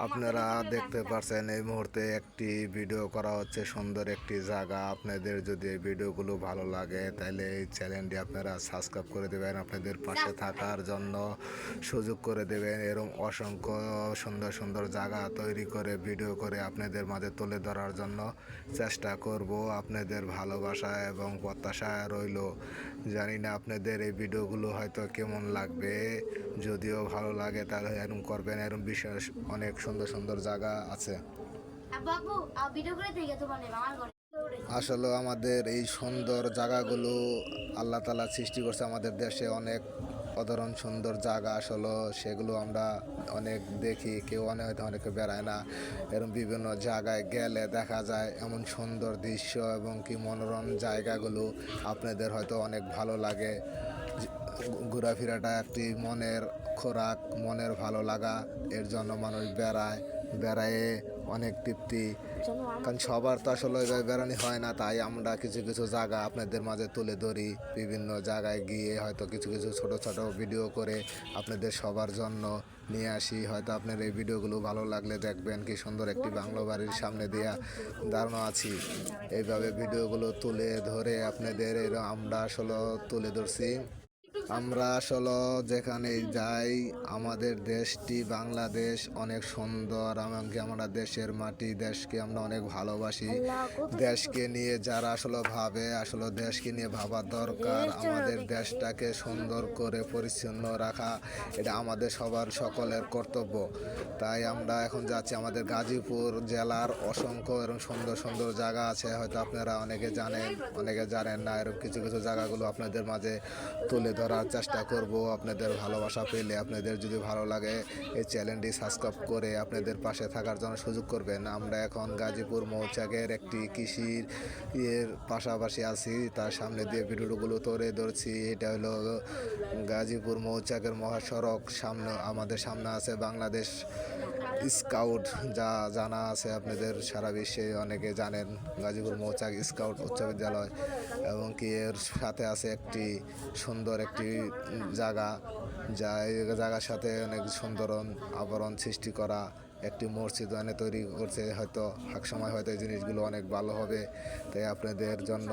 আপনারা দেখতে পাচ্ছেন এই মুহূর্তে একটি ভিডিও করা হচ্ছে, সুন্দর একটি জায়গা। আপনাদের যদি এই ভিডিওগুলো ভালো লাগে তাহলে এই চ্যানেলটি আপনারা সাবস্ক্রাইব করে দেবেন, আপনাদের পাশে থাকার জন্য সুযোগ করে দেবেন। এরকম অসংখ্য সুন্দর সুন্দর জায়গা তৈরি করে ভিডিও করে আপনাদের মাঝে তুলে ধরার জন্য চেষ্টা করব। আপনাদের ভালোবাসা এবং প্রত্যাশা রইল। জানি না আপনাদের এই ভিডিওগুলো হয়তো কেমন লাগবে, যদিও ভালো লাগে তাহলে এরকম করবেন। এরকম বিশেষ অনেক সুন্দর সুন্দর জায়গা আছে। আসলে আমাদের এই সুন্দর জায়গাগুলো আল্লাহ তাআলা সৃষ্টি করছে। আমাদের দেশে অনেক অসাধারণ সুন্দর জায়গা, আসলে সেগুলো আমরা অনেক দেখি, কেউ হয়তো অনেকে বেড়ায় না। এরকম বিভিন্ন জায়গায় গেলে দেখা যায় এমন সুন্দর দৃশ্য এবং কি মনোরম জায়গাগুলো আপনাদের হয়তো অনেক ভালো লাগে। ঘোরাফেরাটা একটি মনের খোরাক, মনের ভালো লাগা, এর জন্য মানুষ বেড়ায় অনেক তৃপ্তি। কারণ সবার তো আসলে ওইভাবে বেড়ানো হয় না, তাই আমরা কিছু কিছু জায়গা আপনাদের মাঝে তুলে ধরি। বিভিন্ন জায়গায় গিয়ে হয়তো কিছু কিছু ছোট ছোট ভিডিও করে আপনাদের সবার জন্য নিয়ে আসি। হয়তো আপনার এই ভিডিওগুলো ভালো লাগলে দেখবেন কি সুন্দর একটি বাংলো বাড়ির সামনে দিয়ে দাঁড়ানো আছি। এইভাবে ভিডিওগুলো তুলে ধরে আপনাদের আমরা আসলে তুলে ধরছি। আমরা আসলে যেখানে যাই, আমাদের দেশটি বাংলাদেশ অনেক সুন্দর, এমনকি আমরা দেশের মাটি, দেশকে আমরা অনেক ভালোবাসি। দেশকে নিয়ে যারা আসলে ভাবে, আসলে দেশকে নিয়ে ভাবার দরকার। আমাদের দেশটাকে সুন্দর করে পরিচ্ছন্ন রাখা এটা আমাদের সবার সকলের কর্তব্য। তাই আমরা এখন যাচ্ছি আমাদের গাজীপুর জেলার অসংখ্য এরকম সুন্দর সুন্দর জায়গা আছে, হয়তো আপনারা অনেকে জানেন অনেকে জানেন না। এরকম কিছু কিছু জায়গাগুলো আপনাদের মাঝে তুলে ধরার চেষ্টা করব। আপনাদের ভালোবাসা পেলে, আপনাদের যদি ভালো লাগে এই চ্যানেলটি সাবস্ক্রাইব করে আপনাদের পাশে থাকার জন্য সুযোগ করবেন। আমরা এখন গাজীপুর মৌচাকের একটি কৃষির পাশাপাশি আছি, তার সামনে দিয়ে ভিডিওগুলো তুলে ধরছি। এটা হলো গাজীপুর মৌচাকের মহাসড়ক। আমাদের সামনে আছে বাংলাদেশ স্কাউট, যা জানা আছে আপনাদের সারা বিশ্বে অনেকে জানেন। গাজীপুর মৌচাক স্কাউট উচ্চ বিদ্যালয়, এবং কি এর সাথে আছে একটি সুন্দর একটি জায়গা, যা এই জায়গার সাথে অনেক সুন্দর আবরণ সৃষ্টি করা একটি মসজিদ তৈরি করছে। হয়তো এক সময় হয়তো এই জিনিসগুলো অনেক ভালো হবে, তাই আপনাদের জন্য